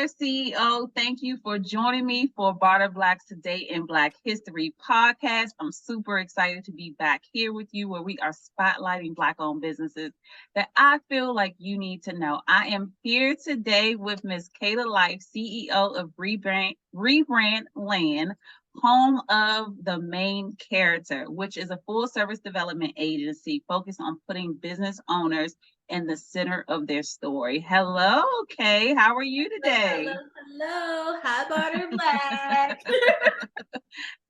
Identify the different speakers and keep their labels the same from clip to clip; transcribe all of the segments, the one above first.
Speaker 1: there, CEO. Thank you for joining me for Barter Blacks Today in Black History podcast. I'm super excited to be back here with you where we are spotlighting Black-owned businesses that I feel like you need to know. I am here today with Ms. Kayla Life, CEO of Rebrand Land, home of the main character, which is a full-service development agency focused on putting business owners in the center of their story. Hello, Kay. How are you today?
Speaker 2: Hello. Hi, Barter Black.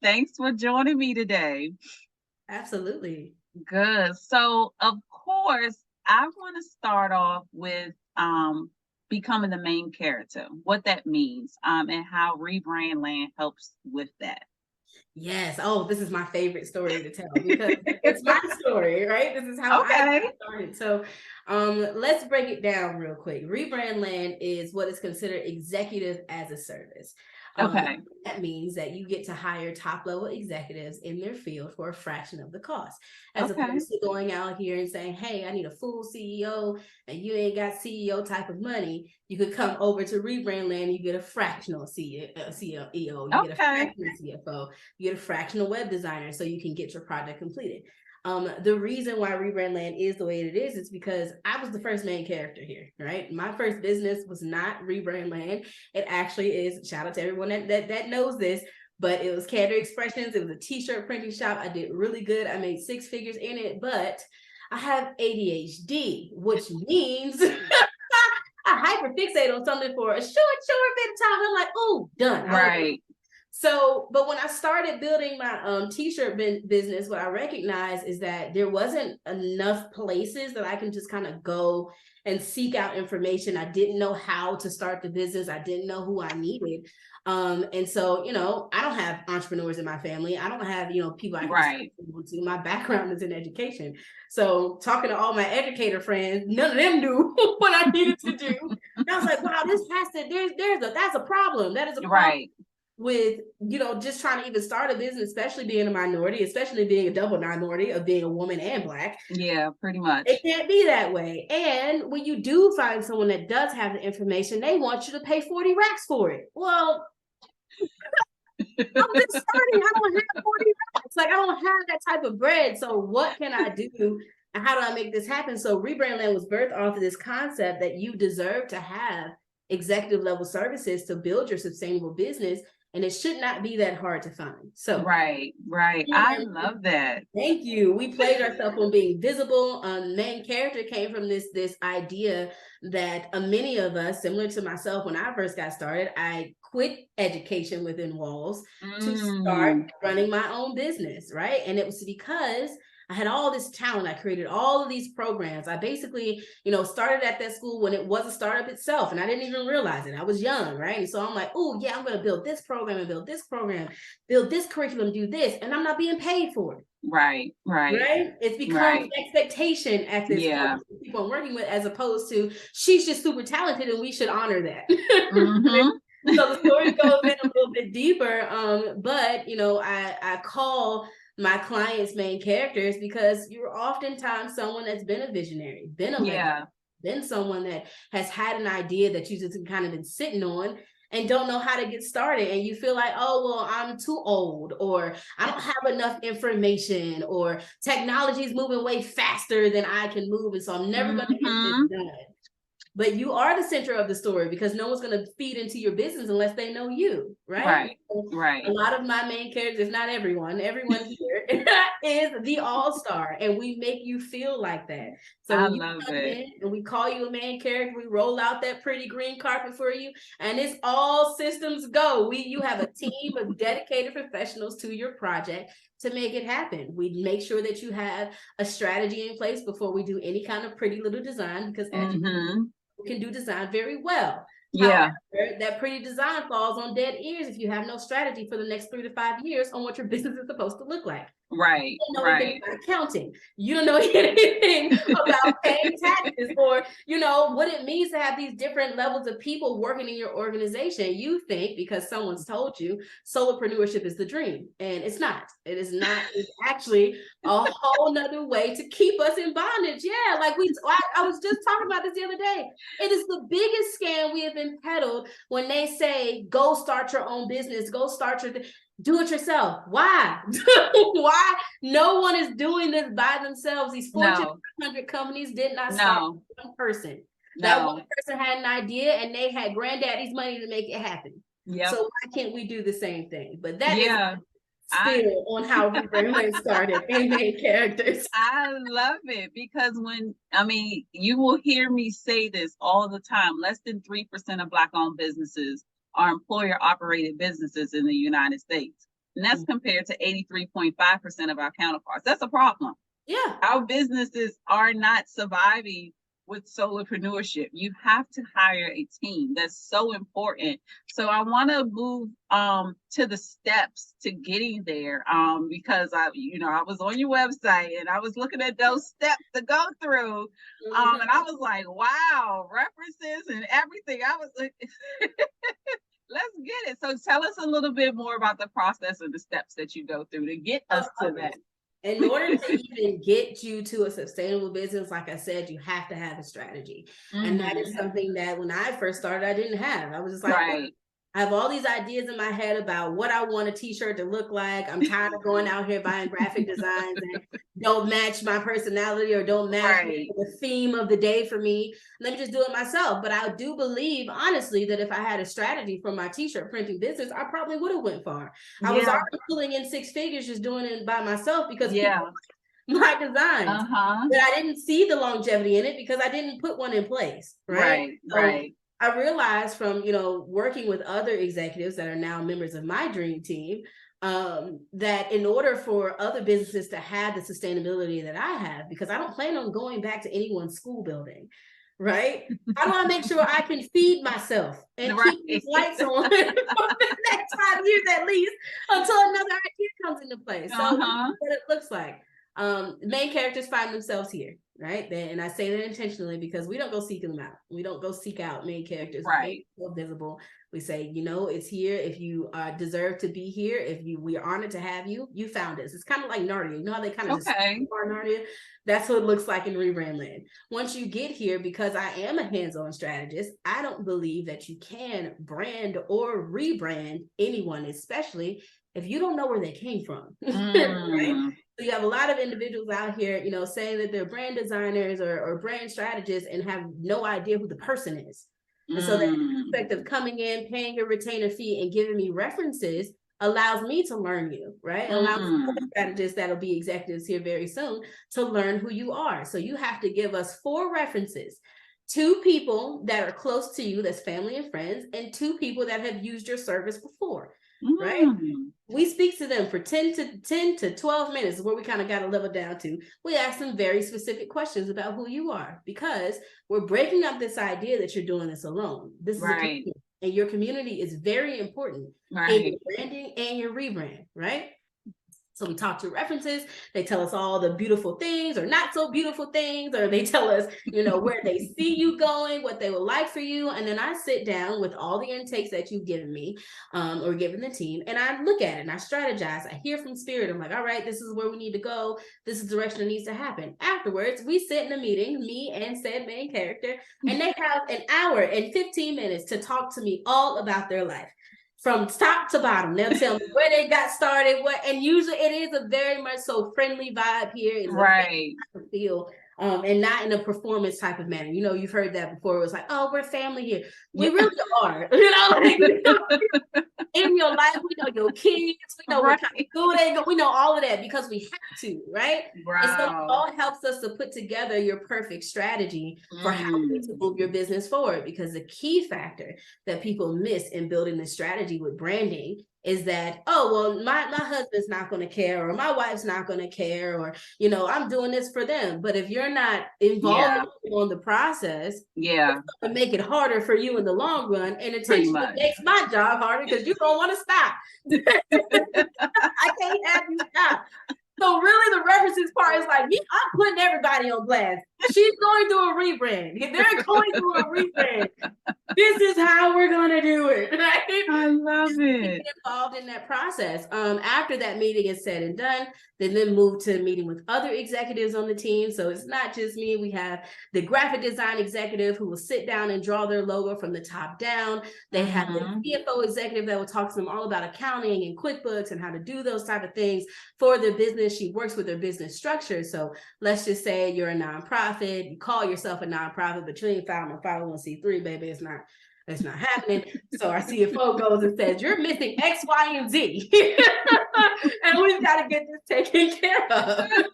Speaker 1: Thanks for joining me today.
Speaker 2: Absolutely.
Speaker 1: Good. So, of course, I want to start off with becoming the main character, what that means, and how Rebrand Land helps with that.
Speaker 2: Yes. Oh, this is my favorite story to tell because it's my story, right? This is how I got started. So let's break it down real quick. Rebrand Land is what is considered executive as a service. That means that you get to hire top level executives in their field for a fraction of the cost, as opposed to going out here and saying, hey, I need a full CEO and you ain't got CEO type of money. You could come over to Rebrand Land, you get a fractional CEO, you get a fractional CFO, you get a fractional web designer so you can get your project completed. The reason why Rebrand Land is the way it is because I was the first main character here, right? My first business was not Rebrand Land. It actually is, shout out to everyone that knows this, but it was Candor Expressions. It was a t-shirt printing shop. I did really good. I made 6 figures in it, but I have ADHD, which means I hyperfixate on something for a short bit of time. I'm like, oh, done.
Speaker 1: Right.
Speaker 2: So, but when I started building my t-shirt business, what I recognized is that there wasn't enough places that I can just kind of go and seek out information. I didn't know how to start the business. I didn't know who I needed. And so, I don't have entrepreneurs in my family. I don't have, people I can to. My background is in education. So talking to all my educator friends, none of them knew what I needed to do. And I was like, wow, this has to, that's a problem. That is a problem.
Speaker 1: Right.
Speaker 2: With, just trying to even start a business, especially being a minority, especially being a double minority of being a woman and Black.
Speaker 1: Yeah, pretty much.
Speaker 2: It can't be that way. And when you do find someone that does have the information, they want you to pay 40 racks for it. Well, I'm just starting. I don't have 40 racks. Like, I don't have that type of bread. So what can I do? And how do I make this happen? So Rebrand Land was birthed off of this concept that you deserve to have executive level services to build your sustainable business. And it should not be that hard to find. So
Speaker 1: right. I love that.
Speaker 2: Thank you. We played ourselves on being visible. Main character came from this idea that many of us, similar to myself, when I first got started, I quit education within walls to start running my own business, right? And it was because I had all this talent. I created all of these programs. I basically, started at that school when it was a startup itself, and I didn't even realize it. I was young, right? And so I'm like, oh yeah, I'm going to build this program and build this program, build this curriculum, do this, and I'm not being paid for it.
Speaker 1: Right.
Speaker 2: It's become expectation at this point people I'm working with, as opposed to she's just super talented and we should honor that. So the story goes in a little bit deeper. But I call my clients main characters because you're oftentimes someone that's been a visionary, been a legend, been someone that has had an idea that you just kind of been sitting on and don't know how to get started. And you feel like, oh, well, I'm too old, or I don't have enough information, or technology is moving way faster than I can move. And so I'm never going to get this done. But you are the center of the story because no one's going to feed into your business unless they know you, right?
Speaker 1: Right.
Speaker 2: A lot of my main characters, not everyone here is the all-star, and we make you feel like that. So
Speaker 1: I
Speaker 2: when you
Speaker 1: love
Speaker 2: come
Speaker 1: it.
Speaker 2: in and we call you a main character, we roll out that pretty green carpet for you, and it's all systems go. You have a team of dedicated professionals to your project to make it happen. We make sure that you have a strategy in place before we do any kind of pretty little design, because as you know, can do design very well. However, that pretty design falls on dead ears if you have no strategy for the next 3 to 5 years on what your business is supposed to look like.
Speaker 1: Right.
Speaker 2: You don't know
Speaker 1: Right.
Speaker 2: anything about accounting. You don't know anything about paying taxes or, what it means to have these different levels of people working in your organization. You think because someone's told you solopreneurship is the dream, and it's not. It is not. It's actually a whole nother way to keep us in bondage. Yeah, like I was just talking about this the other day. It is the biggest scam we have been peddled when they say, go start your own business, go start your do it yourself. Why? Why? No one is doing this by themselves. These Fortune 100 companies did not start with one person. That one person had an idea and they had granddaddy's money to make it happen. Yep. So why can't we do the same thing? But that is still on how Rebrand Land started in main characters.
Speaker 1: I love it because you will hear me say this all the time. Less than 3% of Black-owned businesses are employer-operated businesses in the United States. And that's compared to 83.5% of our counterparts. That's a problem.
Speaker 2: Yeah.
Speaker 1: Our businesses are not surviving with solopreneurship. You have to hire a team. That's so important. So I want to move to the steps to getting there because I was on your website and I was looking at those steps to go through and I was like, wow, references and everything. I was like, let's get it. So tell us a little bit more about the process and the steps that you go through to get us to that.
Speaker 2: In order to even get you to a sustainable business, like I said, you have to have a strategy. And that is something that when I first started, I didn't have. I was just like, I have all these ideas in my head about what I want a t-shirt to look like. I'm tired of going out here buying graphic designs that don't match my personality or don't match the theme of the day for me. Let me just do it myself. But I do believe, honestly, that if I had a strategy for my t-shirt printing business, I probably would have went far. I was already pulling in 6 figures just doing it by myself because my designs. But I didn't see the longevity in it because I didn't put one in place. Right. I realized from, working with other executives that are now members of my dream team, that in order for other businesses to have the sustainability that I have, because I don't plan on going back to anyone's school building, right? I want to make sure I can feed myself and keep these lights on for the next 5 years at least until another idea comes into play. So what it looks like. Main characters find themselves here, right? And I say that intentionally because we don't go seek them out. We don't go seek out main characters. We make visible. We say, it's here. If you deserve to be here, we are honored to have you. You found us. It's kind of like Narnia. You know how they kind of just Narnia? That's what it looks like in Rebrand Land. Once you get here, because I am a hands-on strategist, I don't believe that you can brand or rebrand anyone, especially if you don't know where they came from. Right? So you have a lot of individuals out here, saying that they're brand designers or brand strategists and have no idea who the person is. And so the aspect of coming in, paying your retainer fee and giving me references allows me to learn you, right? Allows strategists that'll be executives here very soon to learn who you are. So you have to give us 4 references. 2 people that are close to you, that's family and friends, and 2 people that have used your service before. Right? We speak to them for 10 to 12 minutes, where we kind of got to level down to. We ask them very specific questions about who you are, because we're breaking up this idea that you're doing this alone. This is a community, and your community is very important in your branding and your rebrand, right? So we talk to references. They tell us all the beautiful things or not so beautiful things, or they tell us, where they see you going, what they would like for you. And then I sit down with all the intakes that you've given me or given the team, and I look at it and I strategize. I hear from spirit. I'm like, all right, this is where we need to go. This is the direction that needs to happen. Afterwards, we sit in a meeting, me and said main character, and they have an hour and 15 minutes to talk to me all about their life. From top to bottom, they'll tell me where they got started, and usually it is a very much so friendly vibe here. It's feel, and not in a performance type of manner. You've heard that before. It was like, oh, we're family here. We really are. In your life, we know your kids, we know what kind of school they go, we know all of that because we have to, right? And so it all helps us to put together your perfect strategy for how to move your business forward. Because the key factor that people miss in building the strategy with branding is that, oh, well, my husband's not going to care, or my wife's not going to care, or, I'm doing this for them. But if you're not involved on the process, it's going to make it harder for you in the long run. And intentionally makes my job harder because you don't want to stop. I can't have you stop. So really the references part is like, I'm putting everybody on blast. She's going through a rebrand. They're going through a rebrand. This is how we're going to do it. Right?
Speaker 1: I love it.
Speaker 2: Get involved in that process. After that meeting is said and done, they then move to meeting with other executives on the team. So it's not just me. We have the graphic design executive who will sit down and draw their logo from the top down. They have the CFO executive that will talk to them all about accounting and QuickBooks and how to do those type of things for their business. She works with their business structure. So let's just say you're a nonprofit, you call yourself a nonprofit, but you ain't filed a 501c3, baby. It's not happening. So our CFO goes and says, you're missing X, Y, and Z. And we've got to get this taken care of. Right?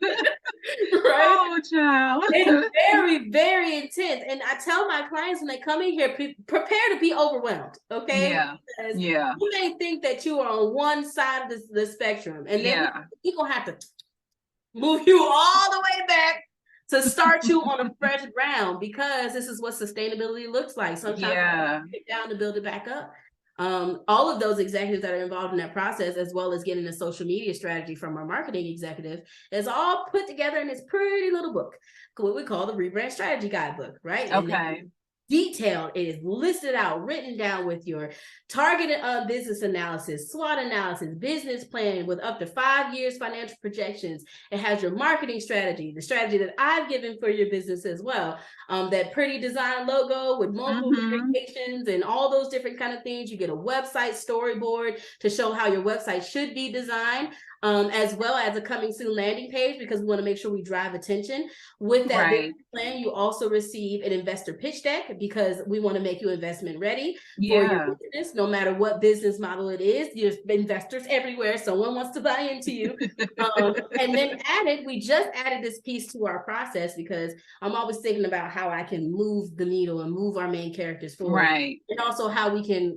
Speaker 1: Oh, child.
Speaker 2: It's very, very intense. And I tell my clients when they come in here, prepare to be overwhelmed. Okay.
Speaker 1: Yeah.
Speaker 2: Because
Speaker 1: yeah.
Speaker 2: You may think that you are on one side of the spectrum, and then you're going to have to move you all the way back to start you on a fresh ground, because this is what sustainability looks like. Sometimes you get down to build it back up. All of those executives that are involved in that process, as well as getting a social media strategy from our marketing executive, is all put together in this pretty little book, what we call the Rebrand Strategy Guidebook, right?
Speaker 1: Okay.
Speaker 2: Detailed, it is listed out, written down with your targeted business analysis, SWOT analysis, business plan with up to 5 years financial projections. It has your marketing strategy, the strategy that I've given for your business as well. That pretty design logo with multiple variations and all those different kind of things. You get a website storyboard to show how your website should be designed. As well as a coming soon landing page, because we want to make sure we drive attention. With that plan, you also receive an investor pitch deck, because we want to make you investment ready for your business, no matter what business model it is. There's investors everywhere. Someone wants to buy into you. And then we just added this piece to our process, because I'm always thinking about how I can move the needle and move our main characters forward.
Speaker 1: Right.
Speaker 2: And also how we can,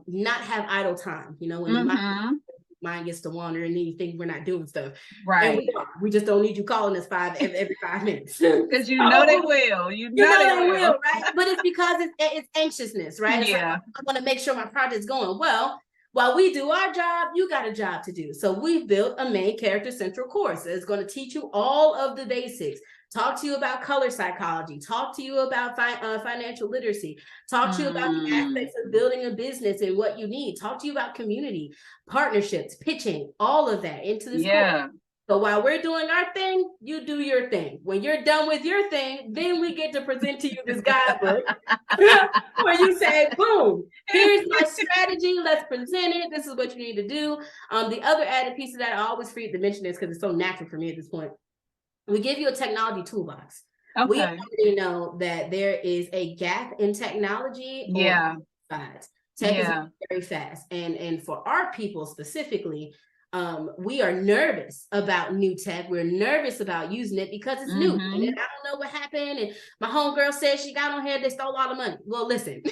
Speaker 2: not have idle time, when the mind gets to wander and then you think we're not doing stuff.
Speaker 1: Right.
Speaker 2: And we just don't need you calling us every 5 minutes.
Speaker 1: Because they will. You know they will,
Speaker 2: right? But it's because it's anxiousness, right? It's like, I want to make sure my project's going well. While we do our job, you got a job to do. So we've built a main character central course that's going to teach you all of the basics. Talk to you about color psychology, talk to you about financial literacy, talk to you about the aspects of building a business and what you need, talk to you about community, partnerships, pitching, all of that into this course. So while we're doing our thing, you do your thing. When you're done with your thing, then we get to present to you this guidebook where you say, boom, here's my strategy. Let's present it. This is what you need to do. The other added piece of that, I always forget to mention this because it's so natural for me at this point. We give you a technology toolbox. Okay. We already know that there is a gap in technology. Tech is very fast. And for our people specifically, we are nervous about new tech. We're nervous about using it because it's new. And then I don't know what happened. And my homegirl said she got on here, they stole all the money. Well, listen,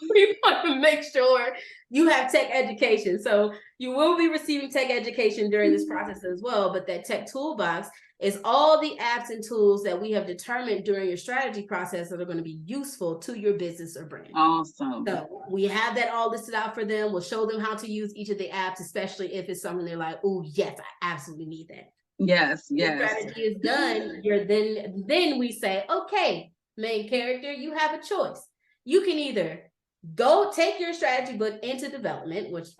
Speaker 2: we want to make sure you have tech education. So you will be receiving tech education during this process as well. But that tech toolbox is all the apps and tools that we have determined during your strategy process that are going to be useful to your business or brand.
Speaker 1: Awesome.
Speaker 2: So we have that all listed out for them. We'll show them how to use each of the apps, especially if it's something they're like, oh, yes, I absolutely need that.
Speaker 1: Yes.
Speaker 2: The strategy is done. Then we say, okay, main character, you have a choice. You can either go take your strategy book into development, which is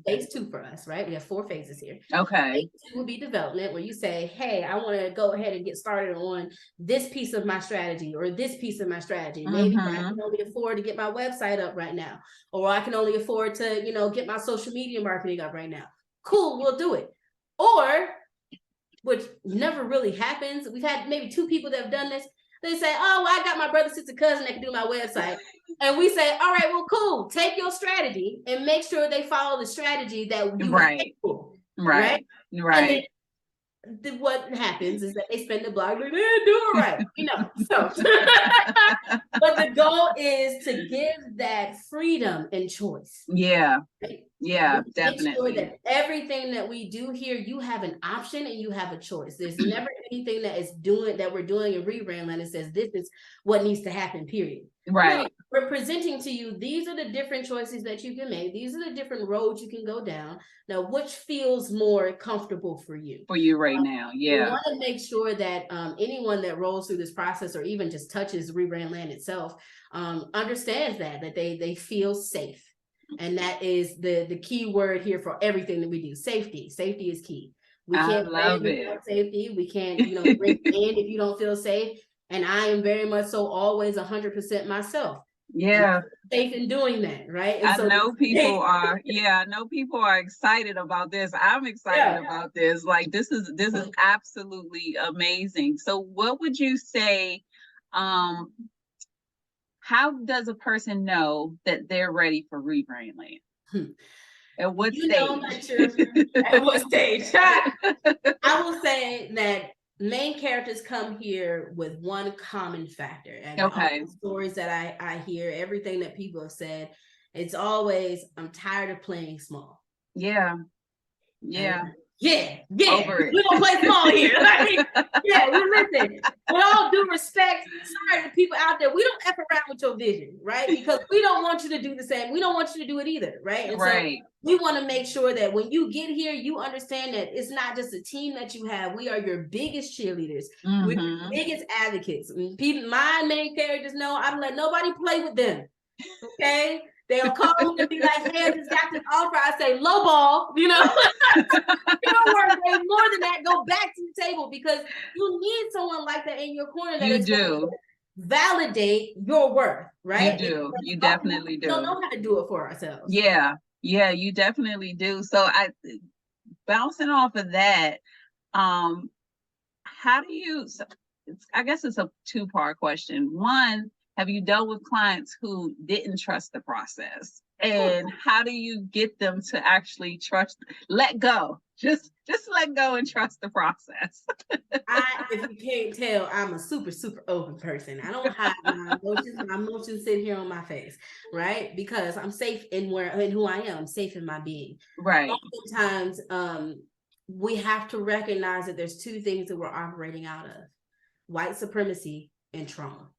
Speaker 2: phase 2 for us, right? We have 4 phases here.
Speaker 1: Phase
Speaker 2: 2 will be development, where you say, hey, I want to go ahead and get started on this piece of my strategy or this piece of my strategy. Maybe I can only afford to get my website up right now, or I can only afford to, get my social media marketing up right now. Cool, we'll do it. Or, which never really happens, we've had maybe 2 people that have done this. They say, oh, well, I got my brother, sister, cousin that can do my website. And we say, all right, well, cool. Take your strategy and make sure they follow the strategy that you right. And then what happens is that they spend the blog, they didn't do it right, So, but the goal is to give that freedom and choice.
Speaker 1: Yeah.
Speaker 2: Right?
Speaker 1: Yeah,
Speaker 2: Make sure
Speaker 1: definitely.
Speaker 2: that everything that we do here, you have an option and you have a choice. There's never anything that we're doing in Rebrand Land that says this is what needs to happen, period.
Speaker 1: Right.
Speaker 2: No, we're presenting to you, these are the different choices that you can make. These are the different roads you can go down. Now, which feels more comfortable for you?
Speaker 1: For you right now, yeah.
Speaker 2: We want to make sure that anyone that rolls through this process or even just touches Rebrand Land itself understands that they feel safe. And that is the key word here for everything that we do. Safety. Safety is key. We can't
Speaker 1: love it.
Speaker 2: without safety. We can't, bring in if you don't feel safe. And I am very much so always 100% myself.
Speaker 1: Yeah.
Speaker 2: Safe in doing that, right? And
Speaker 1: I know people are excited about this. I'm excited about this. Like this is absolutely amazing. So what would you say, how does a person know that they're ready for Rebrand Land? At what stage?
Speaker 2: At what stage? I will say that main characters come here with one common factor. And all the stories that I hear, everything that people have said, it's always, I'm tired of playing small.
Speaker 1: Yeah.
Speaker 2: Yeah. We don't play small here. Listen, with all due respect, sorry to people out there, we don't F around with your vision, right? Because we don't want you to do the same. We don't want you to do it either, right? And so we want to make sure that when you get here, you understand that it's not just a team that you have. We are your biggest cheerleaders. We're your biggest advocates. My main characters know I don't let nobody play with them. Okay? They'll call me and be like, hey, I just got this offer. I say, low ball, you don't work way more than that. Go back to the table because you need someone like that in your corner that is going to validate your worth, right?
Speaker 1: You do. You definitely do.
Speaker 2: We don't know how to do it for ourselves.
Speaker 1: Yeah, you definitely do. So bouncing off of that, how do you, I guess it's a two-part question. One, have you dealt with clients who didn't trust the process? And how do you get them to actually let go? Just let go and trust the process.
Speaker 2: If you can't tell, I'm a super, super open person. I don't hide my emotions. My emotions sit here on my face, right? Because I'm safe in who I am. I'm safe in my being.
Speaker 1: Right.
Speaker 2: Oftentimes, we have to recognize that there's two things that we're operating out of: white supremacy and trauma.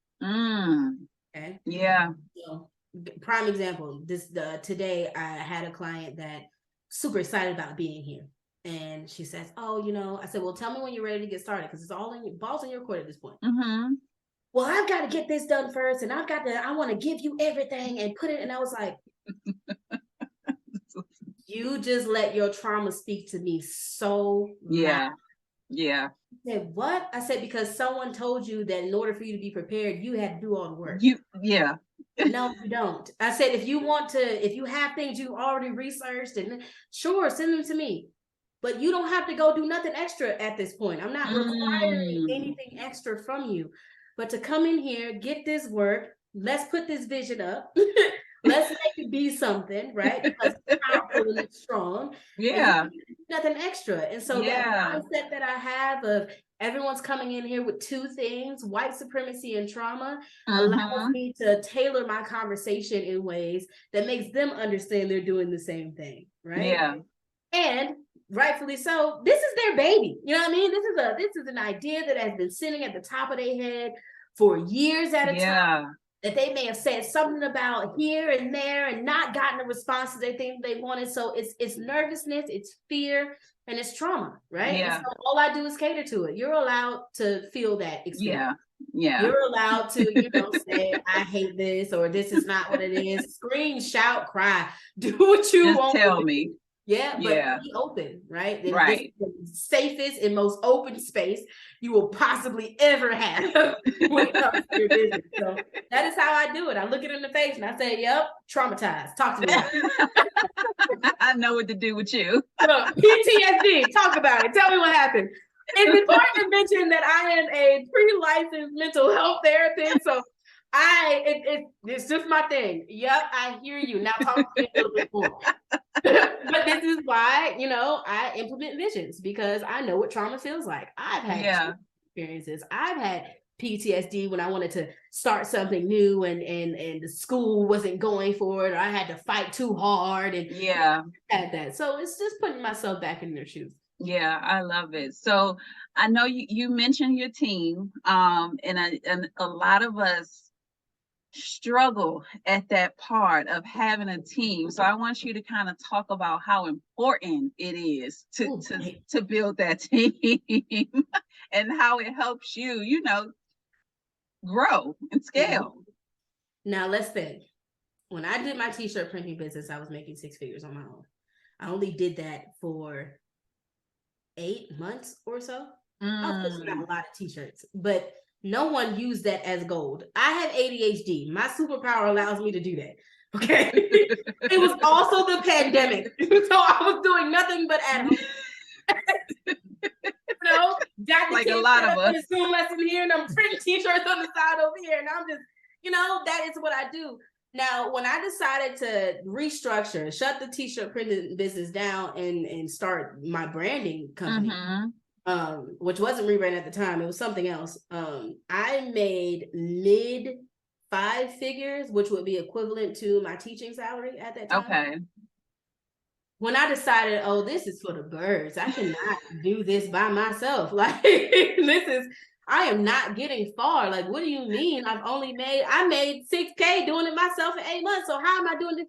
Speaker 2: Okay. Yeah. So, prime example. Today I had a client that super excited about being here, and she says, "Oh, I said, well, tell me when you're ready to get started because it's all balls in your court at this point." Well, I've got to get this done first, and I want to give you everything and put it. And I was like, you just let your trauma speak to me so much. Yeah. I said, what? I said, because someone told you that in order for you to be prepared, you had to do all the work. No, you don't. I said, if you have things you already researched, and sure, send them to me. But you don't have to go do nothing extra at this point. I'm not requiring anything extra from you. But to come in here, get this work, let's put this vision up. Let's make it be something, right? Because it's powerful and it's strong. Yeah. Nothing extra. And so that mindset that I have of everyone's coming in here with two things, white supremacy and trauma, allows me to tailor my conversation in ways that makes them understand they're doing the same thing, right? Yeah. And rightfully so, this is their baby. You know what I mean? This is an idea that has been sitting at the top of their head for years at a time. That they may have said something about here and there and not gotten the responses they think they wanted. So it's nervousness, it's fear, and it's trauma, right? Yeah. And so all I do is cater to it. You're allowed to feel that experience. Yeah. You're allowed to, say, I hate this, or this is not what it is. Scream, shout, cry. Do what you want. Tell me. Yeah, but be open, right? Right. This is the safest and most open space you will possibly ever have when it comes to your business. So that is how I do it. I look it in the face and I say, yep, traumatized. Talk to me. I know what to do with you. PTSD, talk about it. Tell me what happened. It's important to mention that I am a pre-licensed mental health therapist, so it's just my thing. Yep, I hear you. Now talk to me a little bit more. But this is why, I implement visions, because I know what trauma feels like. I've had experiences. I've had PTSD when I wanted to start something new and the school wasn't going for it, or I had to fight too hard, and had that. So it's just putting myself back in their shoes.
Speaker 1: Yeah, I love it. So I know you mentioned your team, and a lot of us struggle at that part of having a team. So I want you to kind of talk about how important it is to build that team and how it helps you, grow and scale.
Speaker 2: Now let's think. When I did my t-shirt printing business, I was making 6 figures on my own. I only did that for 8 months or so. I was pushing out a lot of t-shirts, but no one used that as gold. I have ADHD. My superpower allows me to do that. Okay. It was also the pandemic. So I was doing nothing but at home. Got the
Speaker 1: like a lot of us.
Speaker 2: Zoom lesson here, and I'm printing t-shirts on the side over here. And I'm just, that is what I do. Now, when I decided to restructure, shut the t-shirt printing business down and start my branding company, which wasn't Rebrand at the time, it was something else. I made mid 5 figures, which would be equivalent to my teaching salary at that time.
Speaker 1: Okay.
Speaker 2: When I decided, this is for the birds, I cannot do this by myself. Like, I am not getting far. Like, what do you mean? I made 6K doing it myself in 8 months. So how am I doing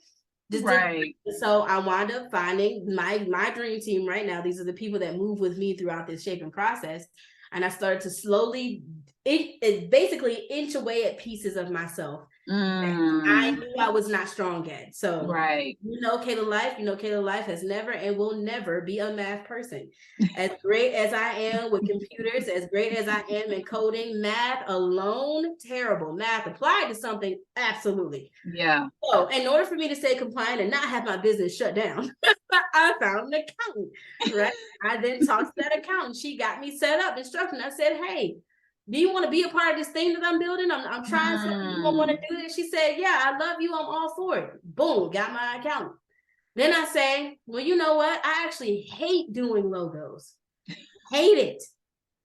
Speaker 2: this?
Speaker 1: Right.
Speaker 2: So I wound up finding my dream team right now. These are the people that move with me throughout this shaping process. And I started to slowly, basically inch away at pieces of myself I knew I was not strong at. So, Kayla Life has never and will never be a math person. As great as I am with computers, as great as I am in coding, math alone, terrible. Math applied to something, absolutely.
Speaker 1: Yeah.
Speaker 2: So, in order for me to stay compliant and not have my business shut down, I found an accountant, right? I then talked to that accountant. She got me set up, instructed. I said, hey, do you want to be a part of this thing that I'm building? I'm trying something. You don't want to do this? She said, yeah, I love you. I'm all for it. Boom, got my accountant. Then I say, well, you know what? I actually hate doing logos. Hate it.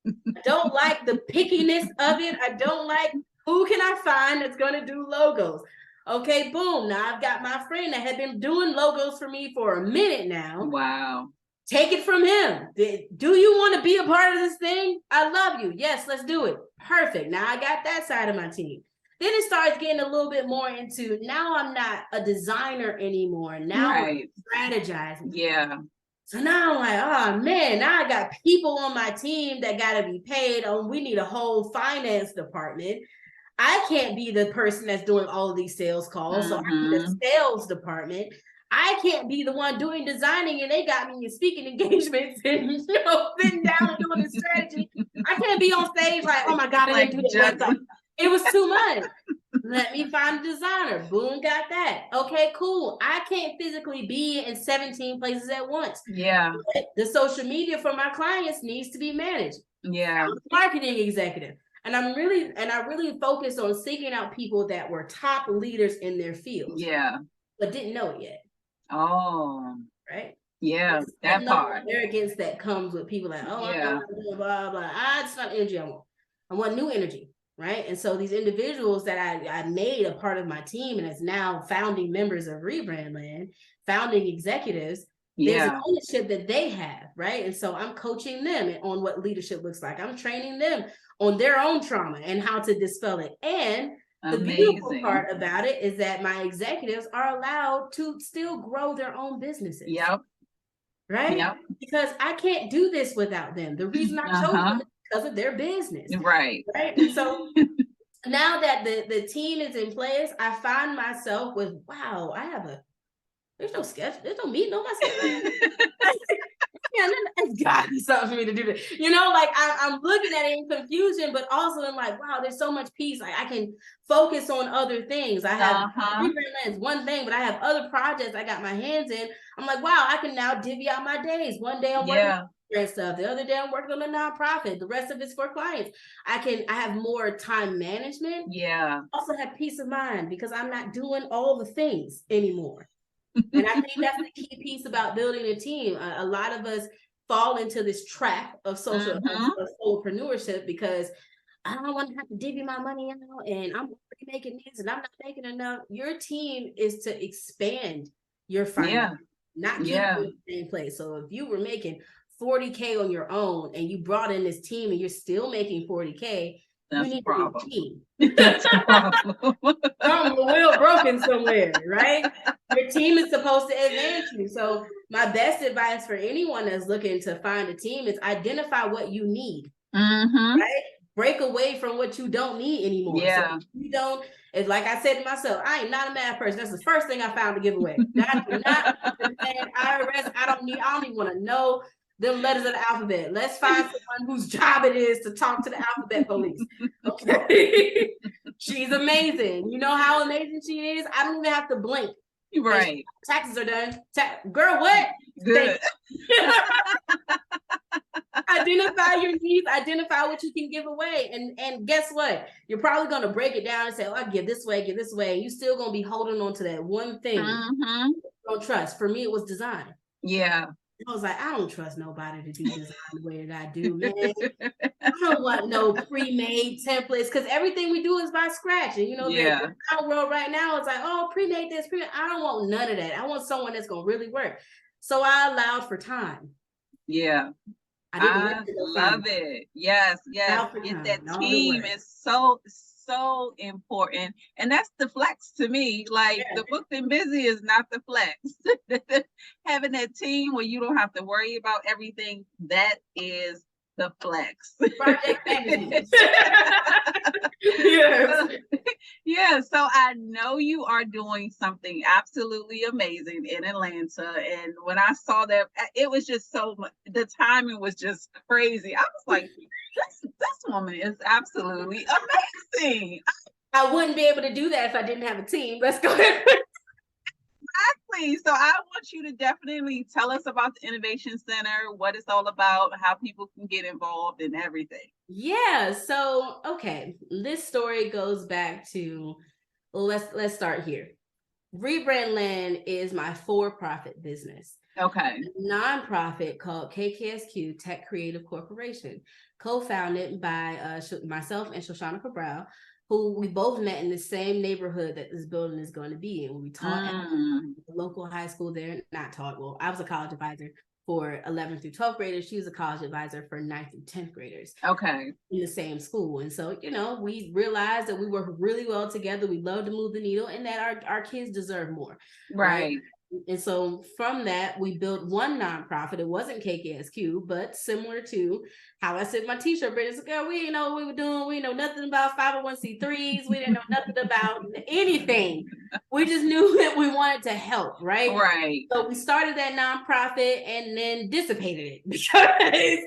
Speaker 2: I don't like the pickiness of it. I don't like, who can I find that's going to do logos? Okay, boom. Now I've got my friend that had been doing logos for me for a minute now.
Speaker 1: Wow.
Speaker 2: Take it from him. Do you want to be a part of this thing? I love you. Yes, let's do it. Perfect. Now I got that side of my team. Then it starts getting a little bit more into, now I'm not a designer anymore. Now I'm strategizing.
Speaker 1: Yeah.
Speaker 2: So now I'm like, oh man, now I got people on my team that got to be paid. Oh, we need a whole finance department. I can't be the person that's doing all of these sales calls. So I need a sales department. I can't be the one doing designing, and they got me in speaking engagements and sitting down and doing the strategy. I can't be on stage like, oh my God, I didn't do that. It was too much. Let me find a designer. Boom, got that. Okay, cool. I can't physically be in 17 places at once.
Speaker 1: Yeah.
Speaker 2: But the social media for my clients needs to be managed.
Speaker 1: Yeah.
Speaker 2: I'm a marketing executive. And I really focused on seeking out people that were top leaders in their fields.
Speaker 1: Yeah.
Speaker 2: But didn't know it yet.
Speaker 1: Oh.
Speaker 2: Right?
Speaker 1: Yeah, that part.
Speaker 2: Arrogance that comes with people like, oh, yeah. I'm blah, blah. It's not energy I want. I want new energy. Right. And so these individuals that I made a part of my team and as now founding members of Rebrand Land, founding executives, there's an ownership that they have. Right. And so I'm coaching them on what leadership looks like. I'm training them on their own trauma and how to dispel it. And the beautiful part about it is that my executives are allowed to still grow their own businesses.
Speaker 1: Yep.
Speaker 2: Right? Yep. Because I can't do this without them. The reason I chose them is because of their business.
Speaker 1: Right.
Speaker 2: Right. And so now that the team is in place, I find myself with, wow, there's no sketch, there's no meeting on my schedule. It's got to be something for me to do this. I'm looking at it in confusion, but also I'm like, wow, there's so much peace. Like I can focus on other things. I have Rebrand Land is one thing, but I have other projects I got my hands in. I'm like, wow, I can now divvy out my days. One day I'm working on brand stuff. The other day I'm working on a nonprofit. The rest of it's for clients. I have more time management.
Speaker 1: Yeah.
Speaker 2: Also have peace of mind because I'm not doing all the things anymore. And I think that's the key piece about building a team. A lot of us fall into this trap of solopreneur because I don't want to have to divvy my money out, and I'm already making this and I'm not making enough. Your team is to expand your finance, not keep you in the same place. So if you were making 40K on your own and you brought in this team and you're still making 40K,
Speaker 1: that's
Speaker 2: you need
Speaker 1: a problem.
Speaker 2: a team.
Speaker 1: That's a problem.
Speaker 2: Something a wheel broken somewhere, right? Your team is supposed to advance you. So my best advice for anyone that's looking to find a team is identify what you need. Right? Break away from what you don't need anymore.
Speaker 1: Yeah.
Speaker 2: So you don't, it's like I said to myself, I am not a math person. That's the first thing I found to give away. I do not understand IRS. I don't even want to know them letters of the alphabet. Let's find someone whose job it is to talk to the alphabet police. Okay. She's amazing. You know how amazing she is? I don't even have to blink.
Speaker 1: Right.
Speaker 2: Taxes are done. Girl, what?
Speaker 1: Good.
Speaker 2: Identify your needs, identify what you can give away. And guess what? You're probably going to break it down and say, oh, I give this way. You're still going to be holding on to that one thing you don't trust. For me, it was design.
Speaker 1: Yeah.
Speaker 2: I was like, I don't trust nobody to do design the way that I do, man. I don't want no pre-made templates, because everything we do is by scratch. And the world right now is like, oh, pre-made this, I don't want none of that. I want someone that's going to really work. So I allowed for time.
Speaker 1: Yeah. I love it. Yes. Get that team is so important. And that's the flex to me. Like the booked and busy is not the flex. Having that team where you don't have to worry about everything, that is the flex.
Speaker 2: Project management.
Speaker 1: Yeah, so I know you are doing something absolutely amazing in Atlanta. And when I saw that, it was just so much, the timing was just crazy. I was like, this woman is absolutely amazing.
Speaker 2: I wouldn't be able to do that if I didn't have a team. Let's go ahead.
Speaker 1: Exactly. So I want you to definitely tell us about the Innovation Center, what it's all about, how people can get involved and everything.
Speaker 2: Yeah. So, okay. This story goes back to, let's start here. Rebrand Land is my for-profit business.
Speaker 1: Okay.
Speaker 2: A nonprofit called KKSQ Tech Creative Corporation, co-founded by myself and Shoshana Cabral, who we both met in the same neighborhood that this building is going to be in. We taught at the local high school there, not taught. Well, I was a college advisor for 11th through 12th graders. She was a college advisor for 9th through 10th graders.
Speaker 1: Okay.
Speaker 2: In the same school. And so, we realized that we work really well together. We love to move the needle and that our kids deserve more.
Speaker 1: Right.
Speaker 2: And so from that, we built one nonprofit. It wasn't KKSQ, but similar to how I said my t-shirt, but it's like, girl, we didn't know what we were doing. We know nothing about 501c3s. We didn't know nothing about anything. We just knew that we wanted to help, right?
Speaker 1: Right.
Speaker 2: So we started that nonprofit and then dissipated it because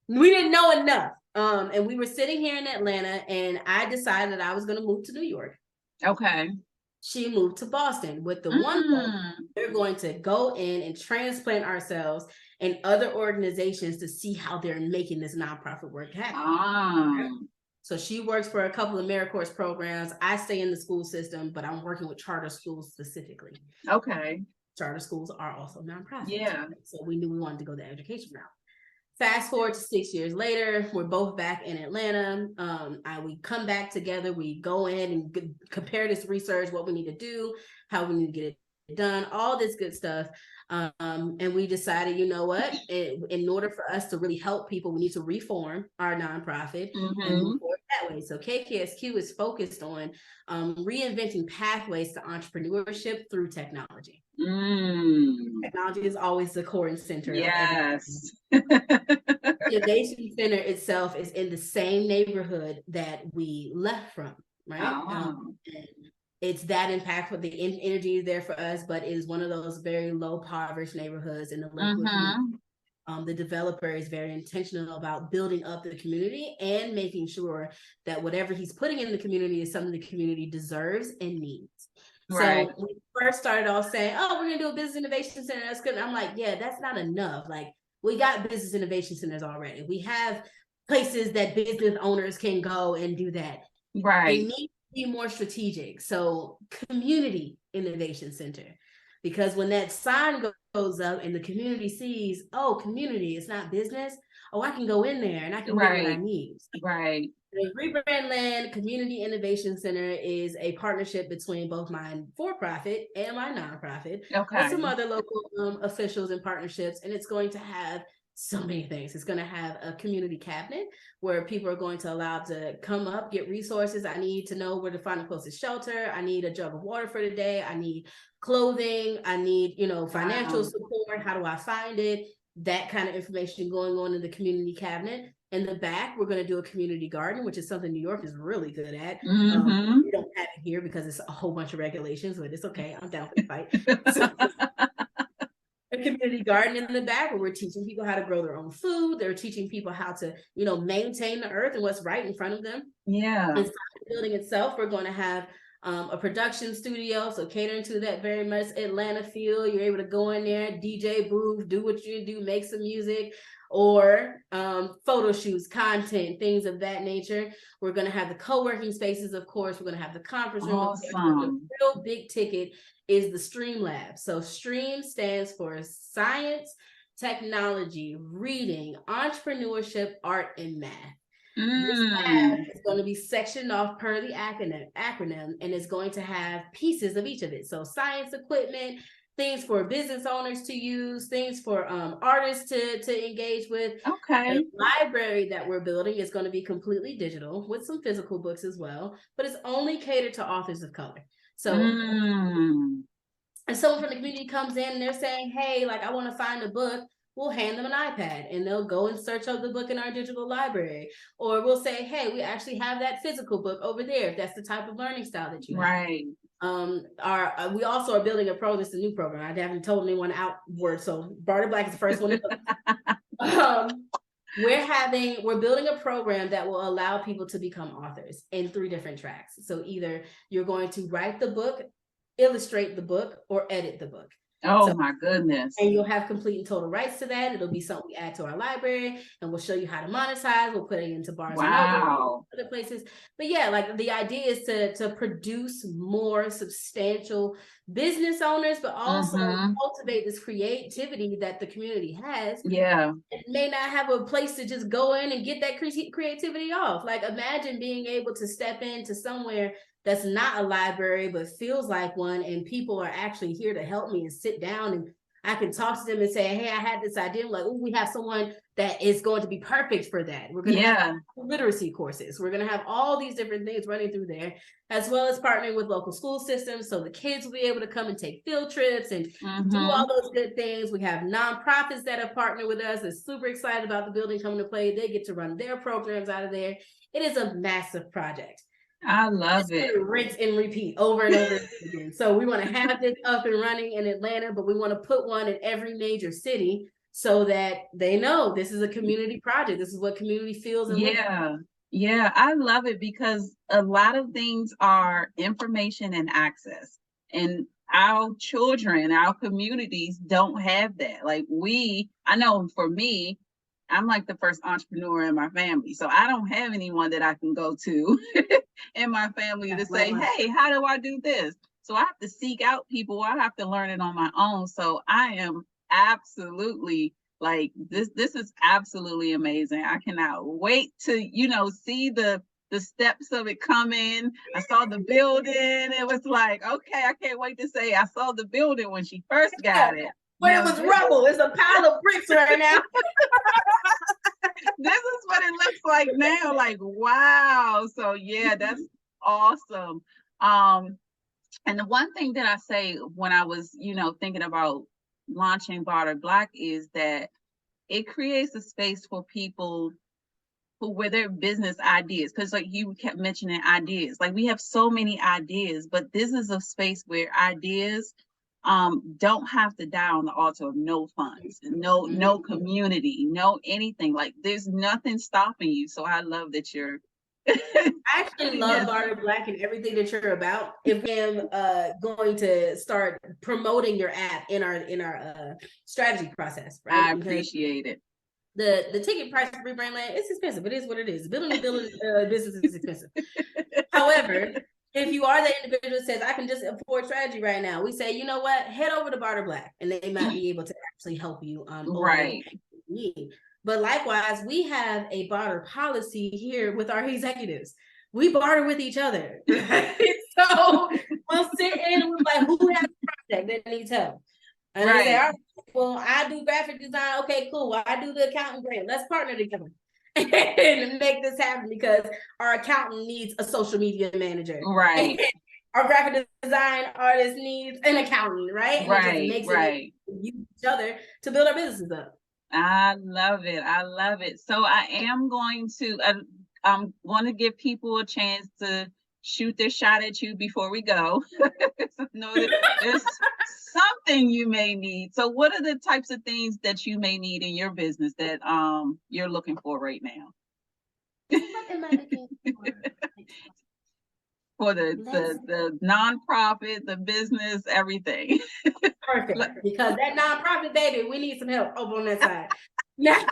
Speaker 2: we didn't know enough. And we were sitting here in Atlanta, and I decided that I was going to move to New York.
Speaker 1: Okay.
Speaker 2: She moved to Boston with the one goal. We're going to go in and transplant ourselves in other organizations to see how they're making this nonprofit work happen. So she works for a couple of AmeriCorps programs. I stay in the school system, but I'm working with charter schools specifically.
Speaker 1: Okay.
Speaker 2: Charter schools are also nonprofits.
Speaker 1: Yeah.
Speaker 2: So we knew we wanted to go the education route. Fast forward to 6 years later, we're both back in Atlanta. We come back together. We go in and compare this research, what we need to do, how we need to get it done, all this good stuff. And we decided, you know what, in order for us to really help people, we need to reform our nonprofit and move forward that way. So KKSQ is focused on reinventing pathways to entrepreneurship through technology. Technology is always the core and center.
Speaker 1: Yes.
Speaker 2: The Innovation Center itself is in the same neighborhood that we left from, right? It's that impactful. The energy is there for us, but it is one of those very low impoverished neighborhoods in the local community. The developer is very intentional about building up the community and making sure that whatever he's putting in the community is something the community deserves and needs. Right. So we first started off saying, oh, we're going to do a business innovation center. That's good. And I'm like, yeah, that's not enough. Like, we got business innovation centers already. We have places that business owners can go and do that.
Speaker 1: Right.
Speaker 2: They need to be more strategic. So community innovation center. Because when that sign goes up and the community sees, oh, community, it's not business. Oh, I can go in there and I can get what I need.
Speaker 1: Right.
Speaker 2: The Rebrand Land Community Innovation Center is a partnership between both my for-profit and my nonprofit, with some other local officials and partnerships. And it's going to have so many things. It's going to have a community cabinet where people are going to allow to come up, get resources. I need to know where to find the closest shelter. I need a jug of water for today. I need clothing. I need, financial support. How do I find it? That kind of information going on in the community cabinet. In the back, we're going to do a community garden, which is something New York is really good at. We don't have it here because it's a whole bunch of regulations, but it's okay. I'm down for the fight. So, a community garden in the back where we're teaching people how to grow their own food. They're teaching people how to, maintain the earth and what's right in front of them.
Speaker 1: Yeah.
Speaker 2: Inside the building itself, we're going to have a production studio, so catering to that very much Atlanta feel. You're able to go in there, DJ booth, do what you do, make some music, or photo shoots, content, things of that nature. We're going to have the co-working spaces, of course. We're going to have the conference room. The real big ticket is the STREAM Lab. So STREAM stands for science, technology, reading, entrepreneurship, art, and math. This lab is going to be sectioned off per the acronym, and it's going to have pieces of each of it. So science equipment, things for business owners to use, things for artists to engage with.
Speaker 1: Okay.
Speaker 2: The library that we're building is going to be completely digital with some physical books as well, but it's only catered to authors of color. So and someone from the community comes in and they're saying, hey, like, I want to find a book. We'll hand them an iPad and they'll go and search up the book in our digital library. Or we'll say, hey, we actually have that physical book over there, if that's the type of learning style that you have.
Speaker 1: Right.
Speaker 2: We also are building a program. This is a new program. I haven't told anyone outward, so Barter Black is the first one. We're building a program that will allow people to become authors in 3 different tracks. So either you're going to write the book, illustrate the book, or edit the book.
Speaker 1: Oh, my goodness.
Speaker 2: And you'll have complete and total rights to that. It'll be something we add to our library, and we'll show you how to monetize. We'll put it into Barnes and Noble, other places. But yeah, like, the idea is to produce more substantial business owners, but also cultivate this creativity that the community has.
Speaker 1: Yeah.
Speaker 2: It may not have a place to just go in and get that creativity off. Like, imagine being able to step into somewhere that's not a library, but feels like one, and people are actually here to help me and sit down, and I can talk to them and say, hey, I had this idea. I'm like, oh, we have someone that is going to be perfect for that. We're going to have literacy courses. We're going to have all these different things running through there, as well as partnering with local school systems. So the kids will be able to come and take field trips and do all those good things. We have nonprofits that have partnered with us. They're super excited about the building coming to play. They get to run their programs out of there. It is a massive project.
Speaker 1: I love it.
Speaker 2: Rinse and repeat over and over again. So we want to have this up and running in Atlanta, but we want to put one in every major city so that they know this is a community project. This is what community feels. And
Speaker 1: yeah, I love it, because a lot of things are information and access, and our children, our communities don't have that. Like, I know for me, I'm like the first entrepreneur in my family. So I don't have anyone that I can go to in my family to say, hey, how do I do this? So I have to seek out people. I have to learn it on my own. So I am absolutely like, this is absolutely amazing. I cannot wait to, see the steps of it come in. I saw the building. It was like, okay, I can't wait to say I saw the building when she first got it.
Speaker 2: But it was rubble. It's a pile of bricks right now.
Speaker 1: This is what it looks like now. Like, wow. So yeah, that's awesome. And the one thing that I say when I was, thinking about launching Barter Black is that it creates a space for people with their business ideas. Because like you kept mentioning ideas, like we have so many ideas, but this is a space where ideas don't have to die on the altar of no funds, no community, no anything. Like, there's nothing stopping you. So I love that you're
Speaker 2: I actually love Barter Black and everything that you're about. If I'm going to start promoting your app in our strategy process, right?
Speaker 1: I appreciate it.
Speaker 2: The ticket price for Rebrand Land, it's expensive. It is what it is. Building a business is expensive. However, If you are the individual that says, I can just afford strategy right now, we say, you know what, head over to Barter Black, and they might be able to actually help you
Speaker 1: Right.
Speaker 2: need. But likewise, we have a barter policy here with our executives. We barter with each other, right? So we'll sit in and we're like, who has a project that needs help? And they say, all right, well, I do graphic design. Okay, cool. Well, I do the accounting grant. Let's partner together and make this happen, because our accountant needs a social media manager.
Speaker 1: Right.
Speaker 2: Our graphic design artist needs an accountant, right? And it just makes it use each other to build our businesses up.
Speaker 1: I love it. I love it. So I am going to, I'm going to give people a chance to shoot their shot at you before we go. No, there's something you may need. So what are the types of things that you may need in your business that you're looking for right now?
Speaker 2: What am I looking for?
Speaker 1: For the nonprofit, the business, everything.
Speaker 2: Perfect. Because that nonprofit, baby, we need some help over on that side. Now,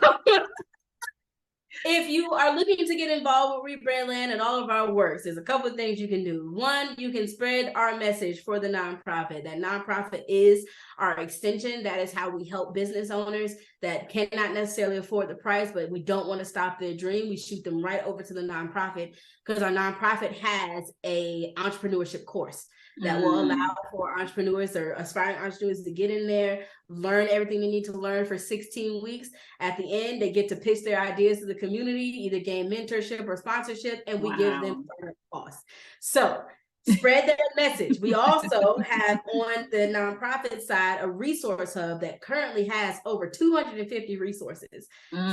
Speaker 2: if you are looking to get involved with Rebrand Land and all of our works, there's a couple of things you can do. One, you can spread our message for the nonprofit. That nonprofit is our extension. That is how we help business owners that cannot necessarily afford the price, but we don't want to stop their dream. We shoot them right over to the nonprofit, because our nonprofit has a entrepreneurship course that will allow for entrepreneurs or aspiring entrepreneurs to get in there, learn everything they need to learn for 16 weeks. At the end, they get to pitch their ideas to the community, either gain mentorship or sponsorship, and we give them costs. So spread that message. We also have on the nonprofit side a resource hub that currently has over 250 resources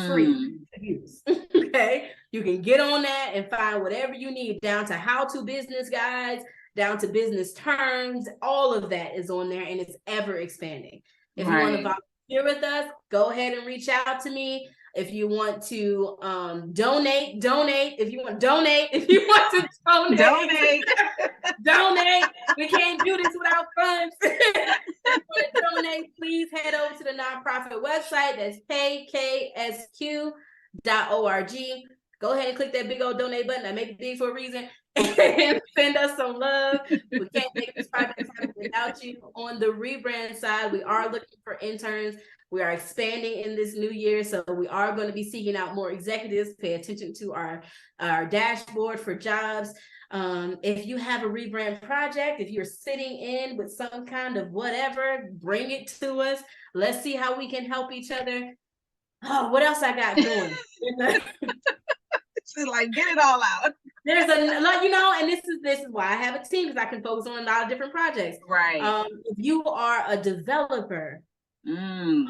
Speaker 2: free to use. Okay, you can get on that and find whatever you need, down to how-to business guides, down to business terms. All of that is on there, and it's ever expanding. If you want to volunteer with us, go ahead and reach out to me. If you want to donate. If you want to donate, donate. We can't do this without funds. If you want to donate, please head over to the nonprofit website. That's pksq.org. Go ahead and click that big old donate button. I make it big for a reason. And send us some love. We can't make this project happen without you. On the Rebrand side, we are looking for interns. We are expanding in this new year, so we are going to be seeking out more executives. Pay attention to our dashboard for jobs. If you have a rebrand project, if you're sitting in with some kind of whatever, bring it to us. Let's see how we can help each other. Oh, what else I got going?
Speaker 1: So like, get it all out.
Speaker 2: There's a lot, and this is why I have a team, because I can focus on a lot of different projects.
Speaker 1: Right.
Speaker 2: If you are a developer, I'm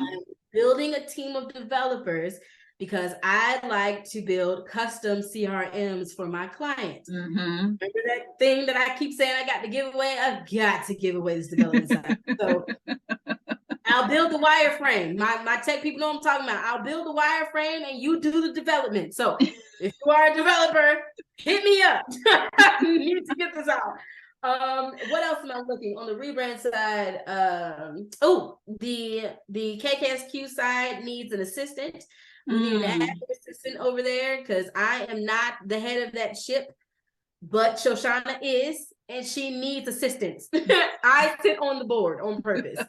Speaker 2: building a team of developers, because I like to build custom CRMs for my clients. Remember that thing that I keep saying I got to give away? I've got to give away this development side. So I'll build the wireframe. My tech people know what I'm talking about. I'll build the wireframe and you do the development. So if you are a developer, hit me up. You need to get this out. What else am I looking on the rebrand side? The KKSQ side needs an assistant. We need an admin assistant over there, because I am not the head of that ship, but Shoshana is, and she needs assistance. I sit on the board on purpose.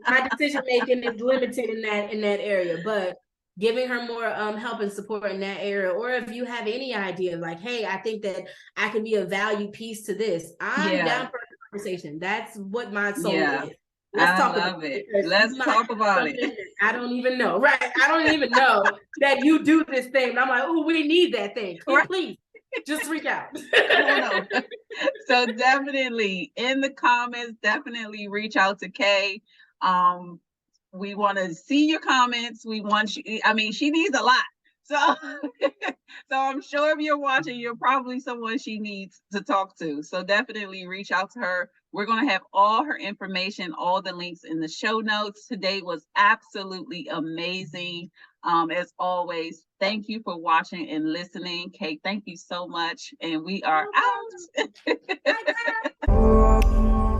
Speaker 2: My decision making is limited in that area, but giving her more help and support in that area. Or if you have any idea, like, hey, I think that I can be a value piece to this, I'm down for a conversation. That's what my soul is. Let's talk about it. Let's talk about it. I don't even know, right? I don't even know that you do this thing. And I'm like, oh, we need that thing. Please, just reach out.
Speaker 1: So definitely in the comments, definitely reach out to Kay. We want to see your comments. We want you. I mean, she needs a lot. So I'm sure if you're watching, you're probably someone she needs to talk to. So definitely reach out to her. We're going to have all her information, all the links in the show notes. Today was absolutely amazing. As always, thank you for watching and listening. Kay, thank you so much. And we are out.